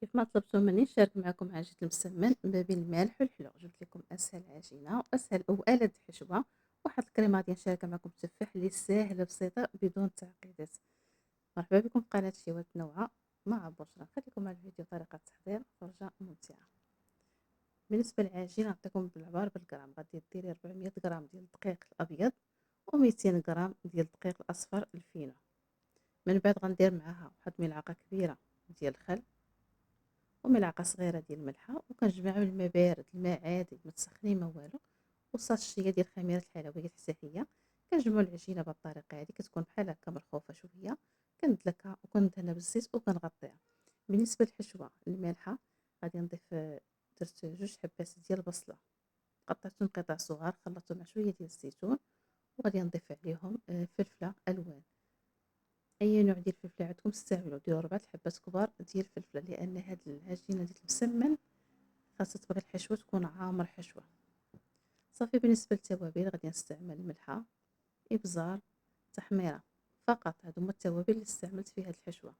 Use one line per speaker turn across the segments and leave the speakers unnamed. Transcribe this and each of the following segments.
كيف ما طلبتوا مني نشارك معكم عجينة المسمن ما بين المالح والحلو. جبت لكم اسهل عجينه واسهل والد حشوه. واحد الكريمه غادي نشاركها معكم بالتفاح اللي ساهله بسيطه بدون تعقيدات. مرحبا بكم في قناه شيوات نوعه مع بشرى. خليكم مع الفيديو طريقه التحضير فرجه ممتعه. بالنسبه للعجينه نعطيكم بالعبار بالغرام. غادي ديري 400 غرام ديال الدقيق الابيض و200 غرام ديال الدقيق الاصفر الفينو. من بعد غندير معاها واحد ملعقه كبيره ديال الخل وملعقه صغيره ديال الملحه، وكنجمعهم الماء بارد، الماء عادي ما تسخني ما والو، وساشيه ديال الخميره الحلويات حتى هي. كنجمعوا العجينه بهذه الطريقه هذه، كتكون بحال هكا مرخوفه شويه. كندلكها وكندهنها بالزيت وكنغطيها. بالنسبه للحشوه المالحه غادي نضيف درت 2 حبات ديال البصله قطعتهم قطع صغار، خلطتهم مع شويه ديال الزيتون، وغادي نضيف عليهم فلفله الوان. اي نوع ديال الفلفله عندكم استعملوا، ديروا 4 حبات كبار ديال الفلفله، لان هاد العجينه ديال المسمن خاصها تبغي الحشوه تكون عامر حشوه. صافي. بالنسبه للتوابل غادي نستعمل الملحه، ابزار، تحميره، فقط. هادو هما التوابل اللي استعملت في هاد الحشوه.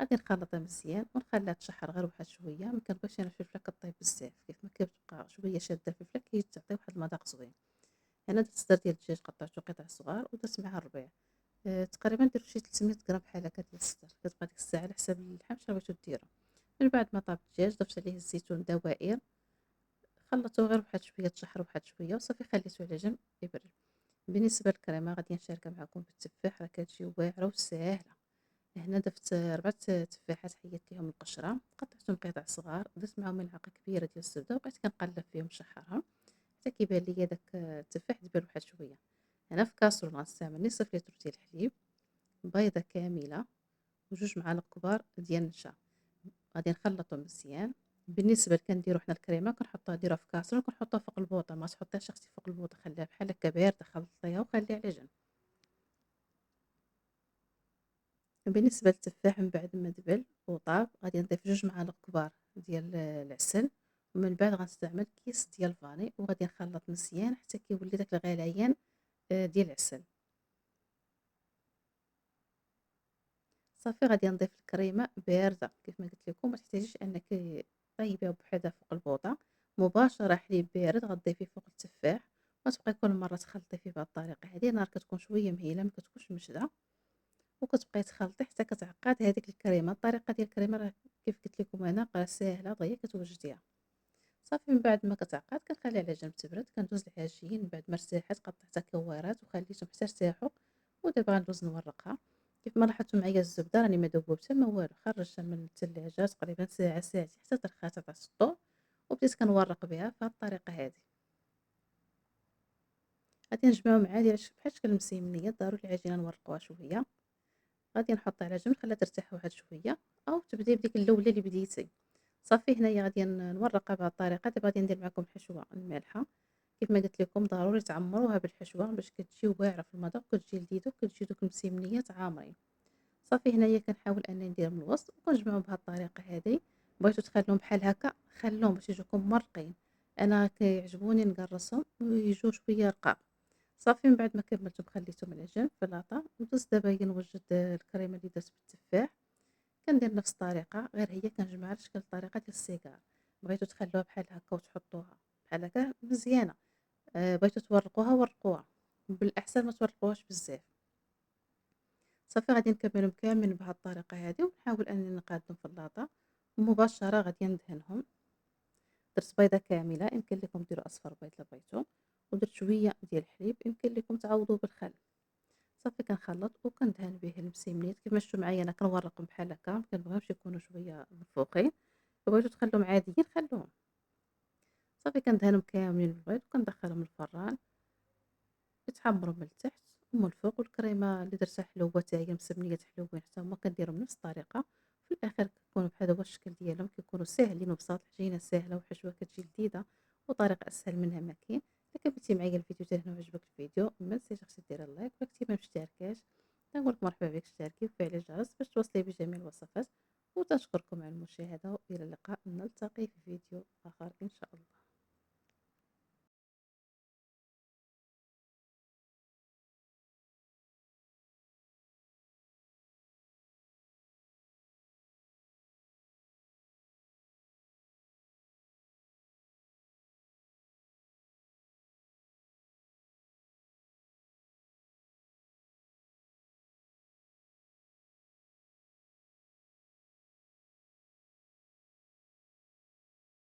غادي نخلطها مزيان ونخليها تشحر غير واحد شويه. ما كنبغيش انا الفلفله كطيب بزاف، كيف ما كتبقى شويه شاده الفلفله كيعطي واحد المذاق زوين. هنا درت صدر ديال الدجاج قطعته قطع صغار ودرت معاه الربيع. تقريبا درت شي 300 غرام بحال هكا ديال الصدر. كتبقى ديك الساعه على حساب اللحم شنو بغيتو ديرو. من بعد ما طاب الدجاج ضفت عليه الزيتون دوائر، خلطته غير واحد شويه تشحر واحد شويه وصافي خليته على جنب يبرد. بالنسبه للكريمه غادي نشاركها معكم بالتفاح، راه كتجي واعره وساهله. هنا درت 4 تفاحات، حيدت ليهم القشره، قطعتهم قطع صغار، درت معاهم ملعقه كبيره ديال الزبده وبقيت كنقلب فيهم نشحرهم حتى كيبان ليا داك التفاح دبل واحد شويه. هنا في كاسرول غنستعمل نصف لتر ديال الحليب، بيضه كامله، وجوج معالق كبار ديال النشا. غادي نخلطهم مزيان. بالنسبه كنديروا حنا الكريمه كنحطوها ديروها في كاسرول، كنحطوها فوق البوطه، ما تحطيهاش اختي فوق البوطه، خليها بحال هكا بارده، خلطيها وخليها على جنب. بالنسبه للتفاح من بعد ما دبل وطاب غادي نضيف 2 معالق كبار ديال العسل، ومن بعد غنستعمل كيس ديال الفاني وغادي نخلط مزيان حتى كيولي داك الغليان ديال العسل. صافي. غادي نضيف الكريمه بارده كيف ما قلت لكم، ما تحتاجيش انك طيبيها بوحدها فوق البوطه، مباشره حليب بارد غتضيفيه فوق التفاح، وتبقاي كل مره تخلطي فيه بهذه الطريقه هذه. نهار كتكون شويه مهيله ما كتكونش مشده، وكتبقاي تخلطي حتى كتعقد هذيك الكريمه. الطريقه ديال الكريمه راه كيف قلت لكم انا راه ساهله دغيا كتوجديها. صافي. من بعد ما كتعقد كنخليها على جنب تبرد. كندوز العجين من بعد ما ارتاحت قطعتها كوارات وخليتهم حتى ارتاحوا، ودابا غندوز نورقها. كيف ما لاحظتوا معايا الزبده راني ما دوبتها ما والو، خرجتها من الثلاجه تقريبا ساعه ساعتين حتى ترخات تاع السطور، وبديت كنورق بها بهذه الطريقه هذه. غادي نجمعهم عادي بحال شكل المسيمنيه، ضروري العجينه نورقوها شويه. غادي نحطها على جنب نخليها ترتاح واحد شويه، او تبداي بديك الاولى اللي بديتي. صافي. هنايا غادي نورقها بهذه الطريقه. دابا غادي ندير معكم الحشوه المالحه. كيف ما قلت لكم ضروري تعمروها بالحشوه باش كتجي واعره في المذاق وكتجي لذيذه وكتجي دوك المسيمنيات عامرين. صافي. هنايا كنحاول انني ندير من الوسط وكنجمعهم بهذه الطريقه هذه. بغيتو تخليهم بحال هكا خلوهم باش يجوكم مرقين. انا كيعجبوني نقرصهم ويجوا شويه رقاق. صافي. من بعد ما كملتهم خليتهم على جنب في لاطا. ندوز دابا هي نوجد الكريمه اللي درت بالتفاح. كندير نفس الطريقه غير هي كنجمعها على شكل الطريقه ديال السيجار. بغيتو تخلوها بحال هكا وتحطوها بحال هكا مزيانه، بغيتو تورقوها ورقوها، بالاحسن ما تورقوهاش بزاف. صافي. غادي نكملهم كاملين بهذه الطريقه هذه ونحاول انني نقادهم في اللاطه. مباشره غادي ندهنهم. درت بيضه كامله، يمكن لكم ديروا اصفر بيض الا بغيتو، ودرت شويه ديال الحليب، يمكن لكم تعوضوا بالخل. صافي. كنخلط وكندهن به المسيمنيت كيما شفتوا معايا انا كنورقهم بحال هكا، ما كنبغيهمش يكونوا شويه منفوخين. بغيتو تخلوهم عاديين خلوهم. صافي. كندهنهم كاملين بالبيض وكندخلهم الفران يتحمروا من التحت ومن الفوق. والكريمه اللي درتها حلوه حتى هي مسمنيات حلوين حتى هما كنديرهم بنفس الطريقه. في الاخر كيكونوا بحال هو الشكل ديالهم، كيكونوا ساهلين وبساط. العجينه ساهله وحشوه كتجي لذيذه، وطريقه اسهل منها ما كاين. الا كملتي معايا الفيديو حتى هنا وعجبك الفيديو ما تنسيش اختي ديري لايك، ولا كنتي ما مشتركاش نقولك مرحبا بك اشتركي وفعلي الجرس باش توصلي بجميع الوصفات. وتشكركم على المشاهده، والى اللقاء، نلتقي في فيديو اخر ان شاء الله.